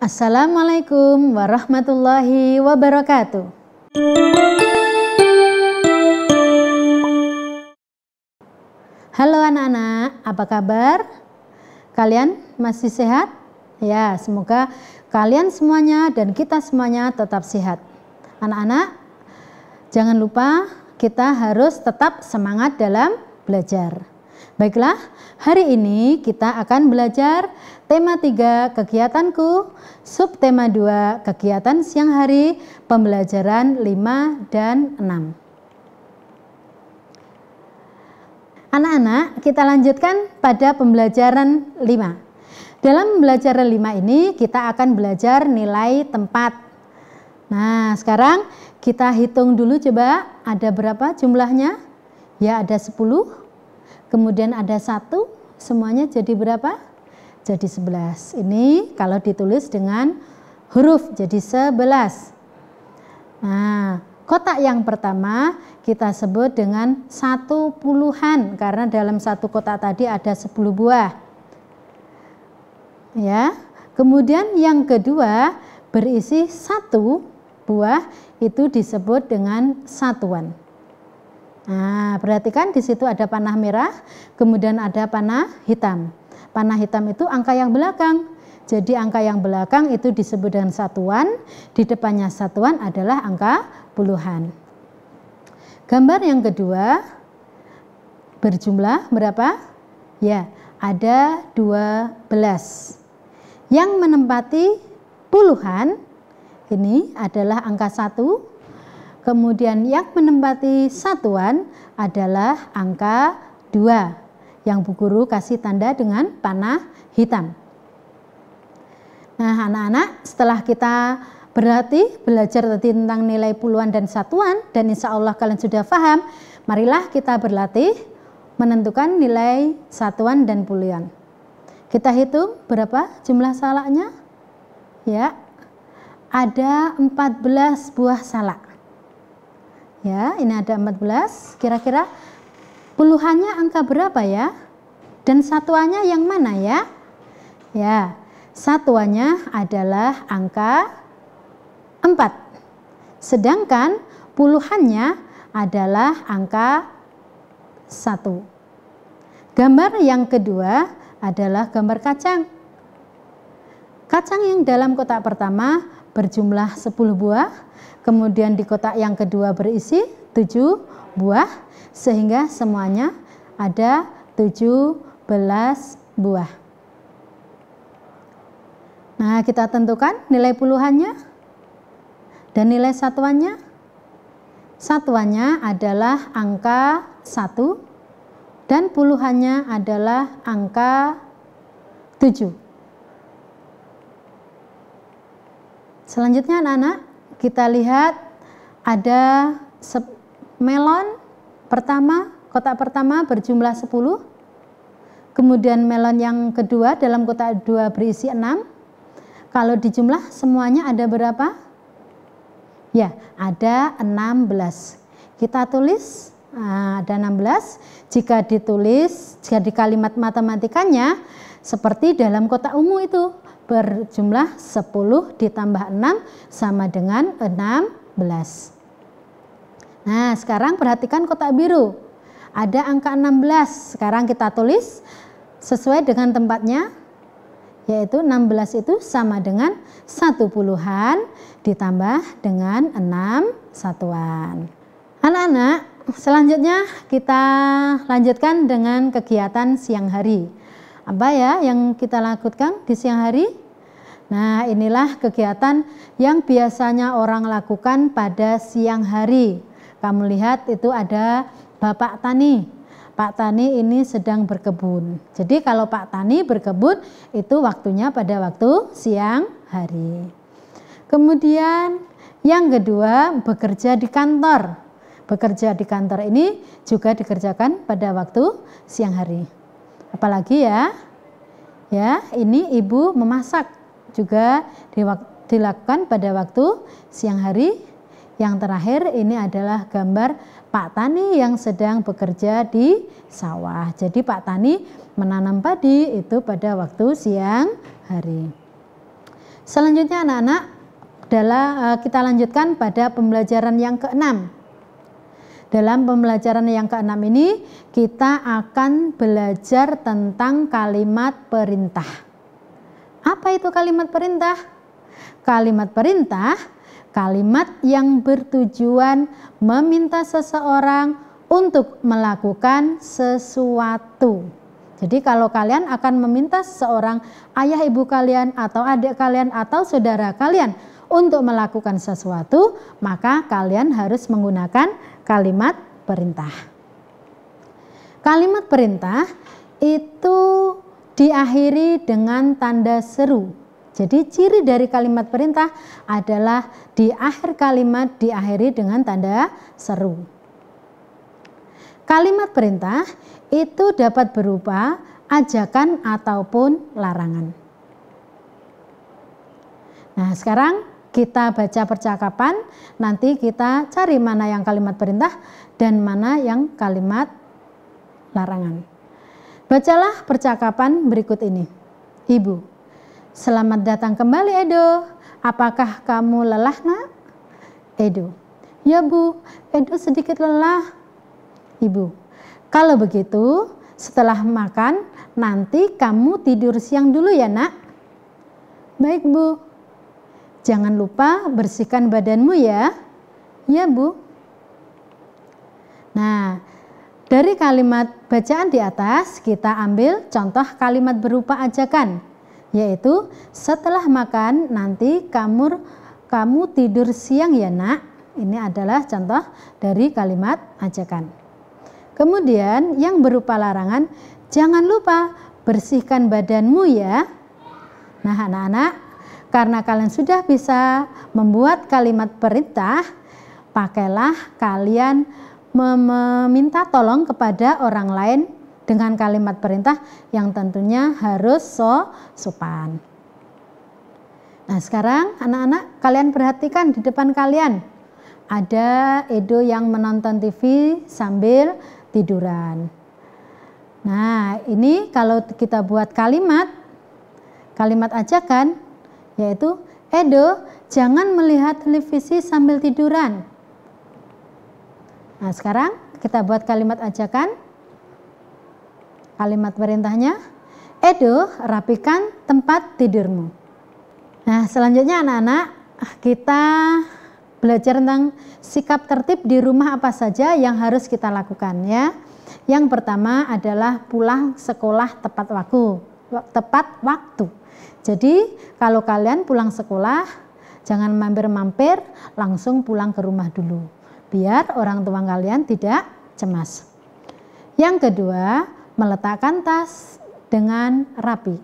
Assalamualaikum warahmatullahi wabarakatuh. Halo anak-anak, apa kabar? Kalian masih sehat? Ya, semoga kalian semuanya dan kita semuanya tetap sehat. Anak-anak, jangan lupa kita harus tetap semangat dalam belajar. Baiklah, hari ini kita akan belajar tema 3 kegiatanku, subtema 2 kegiatan siang hari, pembelajaran 5 dan 6. Anak-anak, kita lanjutkan pada pembelajaran 5. Dalam pembelajaran 5 ini kita akan belajar nilai tempat. Nah, sekarang kita hitung dulu coba, ada berapa jumlahnya? Ya, ada 10. Kemudian ada 1, semuanya jadi berapa? Jadi 11. Ini kalau ditulis dengan huruf jadi 11. Nah, kotak yang pertama kita sebut dengan 1 puluhan karena dalam satu kotak tadi ada 10 buah. Ya. Kemudian yang kedua berisi 1 buah, itu disebut dengan satuan. Nah, perhatikan di situ ada panah merah, kemudian ada panah hitam. Panah hitam itu angka yang belakang. Jadi angka yang belakang itu disebut dengan satuan, di depannya satuan adalah angka puluhan. Gambar yang kedua berjumlah berapa? Ya, ada 12. Yang menempati puluhan ini adalah angka 1. Kemudian yang menempati satuan adalah angka 2 yang Bu Guru kasih tanda dengan panah hitam. Nah, anak-anak, setelah kita berlatih belajar tentang nilai puluhan dan satuan dan insya Allah kalian sudah paham, marilah kita berlatih menentukan nilai satuan dan puluhan. Kita hitung berapa jumlah salaknya? Ya, ada 14 buah salak. Ya, ini ada 14. Kira-kira puluhannya angka berapa ya? Dan satuannya yang mana ya? Ya, satuannya adalah angka 4. Sedangkan puluhannya adalah angka 1. Gambar yang kedua adalah gambar kacang. Kacang yang dalam kotak pertama berjumlah 10 buah. Kemudian di kotak yang kedua berisi 7 buah, sehingga semuanya ada 17 buah. Nah, kita tentukan nilai puluhannya dan nilai satuannya. Satuannya adalah angka 1 dan puluhannya adalah angka 7. Selanjutnya anak-anak, kita lihat ada melon pertama, kotak pertama berjumlah 10. Kemudian melon yang kedua dalam kotak 2 berisi 6. Kalau dijumlah semuanya ada berapa? Ya, ada 16. Kita tulis, ada 16. Jika ditulis, jika di kalimat matematikanya seperti dalam kotak ungu itu, berjumlah 10 ditambah 6 sama dengan 16. Nah, sekarang perhatikan kotak biru. Ada angka 16. Sekarang kita tulis sesuai dengan tempatnya, yaitu 16 itu sama dengan 1 puluhan ditambah dengan 6 satuan. Anak-anak, selanjutnya kita lanjutkan dengan kegiatan siang hari. Apa ya yang kita lakukan di siang hari? Nah, inilah kegiatan yang biasanya orang lakukan pada siang hari. Kamu lihat itu ada Bapak Tani. Pak Tani ini sedang berkebun. Jadi kalau Pak Tani berkebun itu waktunya pada waktu siang hari. Kemudian yang kedua bekerja di kantor. Bekerja di kantor ini juga dikerjakan pada waktu siang hari. Apalagi ya ini ibu memasak juga dilakukan pada waktu siang hari. Yang terakhir ini adalah gambar Pak Tani yang sedang bekerja di sawah. Jadi Pak Tani menanam padi itu pada waktu siang hari. Selanjutnya anak-anak kita lanjutkan pada pembelajaran yang ke-6. Dalam pembelajaran yang ke-6 ini kita akan belajar tentang kalimat perintah. Apa itu kalimat perintah? Kalimat perintah, kalimat yang bertujuan meminta seseorang untuk melakukan sesuatu. Jadi kalau kalian akan meminta seseorang, ayah ibu kalian atau adik kalian atau saudara kalian untuk melakukan sesuatu, maka kalian harus menggunakan kalimat perintah. Kalimat perintah itu diakhiri dengan tanda seru. Jadi ciri dari kalimat perintah adalah di akhir kalimat diakhiri dengan tanda seru. Kalimat perintah itu dapat berupa ajakan ataupun larangan. Nah, sekarang kita baca percakapan, nanti kita cari mana yang kalimat perintah dan mana yang kalimat larangan. Bacalah percakapan berikut ini. Ibu, selamat datang kembali Edo. Apakah kamu lelah nak? Edo, ya Bu, Edo sedikit lelah. Ibu, kalau begitu setelah makan nanti kamu tidur siang dulu ya nak. Baik Bu. Jangan lupa bersihkan badanmu ya. Ya Bu. Nah, dari kalimat bacaan di atas kita ambil contoh kalimat berupa ajakan, yaitu setelah makan nanti kamu tidur siang ya nak. Ini adalah contoh dari kalimat ajakan. Kemudian yang berupa larangan, jangan lupa bersihkan badanmu ya. Nah anak-anak, karena kalian sudah bisa membuat kalimat perintah, pakailah kalian meminta tolong kepada orang lain dengan kalimat perintah yang tentunya harus sopan. Nah sekarang anak-anak, kalian perhatikan di depan kalian ada Edo yang menonton TV sambil tiduran. Nah ini kalau kita buat kalimat ajakan, yaitu Edo jangan melihat televisi sambil tiduran. Nah sekarang kita buat kalimat ajakan. Kalimat perintahnya, Edo rapikan tempat tidurmu. Nah selanjutnya anak-anak, kita belajar tentang sikap tertib di rumah apa saja yang harus kita lakukan ya. Yang pertama adalah pulang sekolah tepat waktu. Jadi kalau kalian pulang sekolah, jangan mampir-mampir, langsung pulang ke rumah dulu, biar orang tua kalian tidak cemas. Yang kedua, meletakkan tas dengan rapi.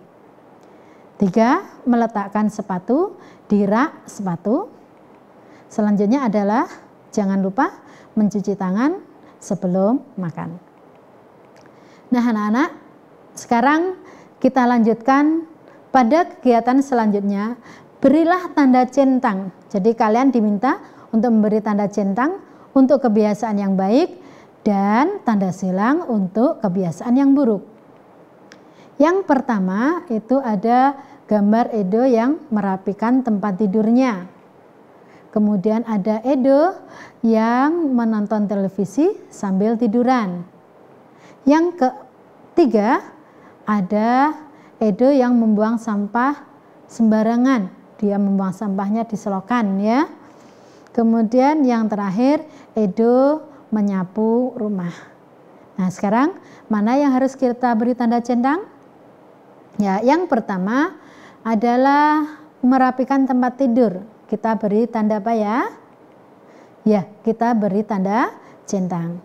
3, meletakkan sepatu di rak sepatu. Selanjutnya adalah jangan lupa mencuci tangan sebelum makan. Nah anak-anak, sekarang kita lanjutkan pada kegiatan selanjutnya, berilah tanda centang. Jadi kalian diminta untuk memberi tanda centang untuk kebiasaan yang baik dan tanda silang untuk kebiasaan yang buruk. Yang pertama itu ada gambar Edo yang merapikan tempat tidurnya. Kemudian ada Edo yang menonton televisi sambil tiduran. Yang ketiga ada Edo yang membuang sampah sembarangan, dia membuang sampahnya di selokan ya. Kemudian yang terakhir Edo menyapu rumah. Nah sekarang mana yang harus kita beri tanda centang? Ya yang pertama adalah merapikan tempat tidur. Kita beri tanda apa ya? Ya kita beri tanda centang.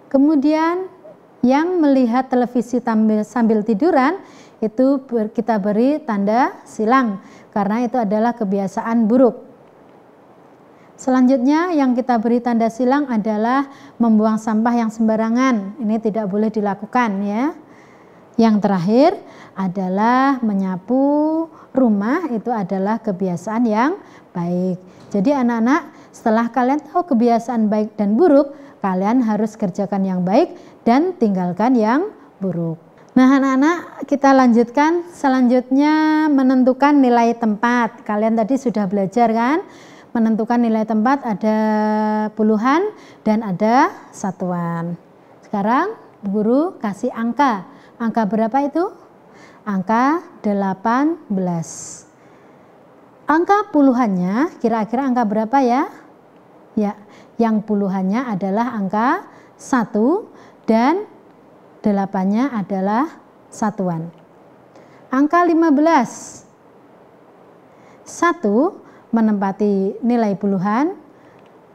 Kemudian yang melihat televisi sambil tiduran itu kita beri tanda silang karena itu adalah kebiasaan buruk. Selanjutnya yang kita beri tanda silang adalah membuang sampah yang sembarangan. Ini tidak boleh dilakukan ya. Yang terakhir adalah menyapu rumah, itu adalah kebiasaan yang baik. Jadi anak-anak, setelah kalian tahu kebiasaan baik dan buruk, kalian harus kerjakan yang baik dan tinggalkan yang buruk. Nah anak-anak, kita lanjutkan selanjutnya menentukan nilai tempat. Kalian tadi sudah belajar kan? Menentukan nilai tempat ada puluhan dan ada satuan. Sekarang guru kasih angka. Angka berapa itu? Angka 18. Angka puluhannya kira-kira angka berapa ya? Ya, yang puluhannya adalah angka 1 dan 8-nya adalah satuan. Angka 15. 1 menempati nilai puluhan,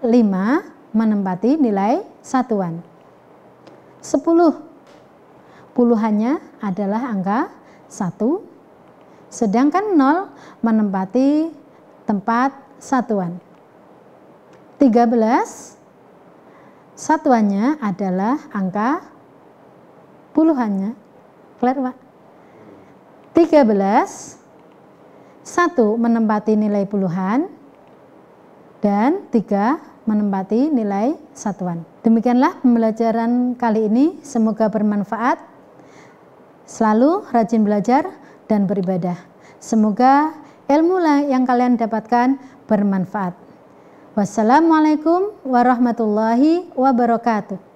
5 menempati nilai satuan. 10 puluhannya adalah angka 1, sedangkan 0 menempati tempat satuan. 13 satuannya adalah angka puluhannya. Clear, Pak? 13 1 menempati nilai puluhan dan 3 menempati nilai satuan. Demikianlah pembelajaran kali ini, semoga bermanfaat. Selalu rajin belajar dan beribadah. Semoga ilmu yang kalian dapatkan bermanfaat. Wassalamualaikum warahmatullahi wabarakatuh.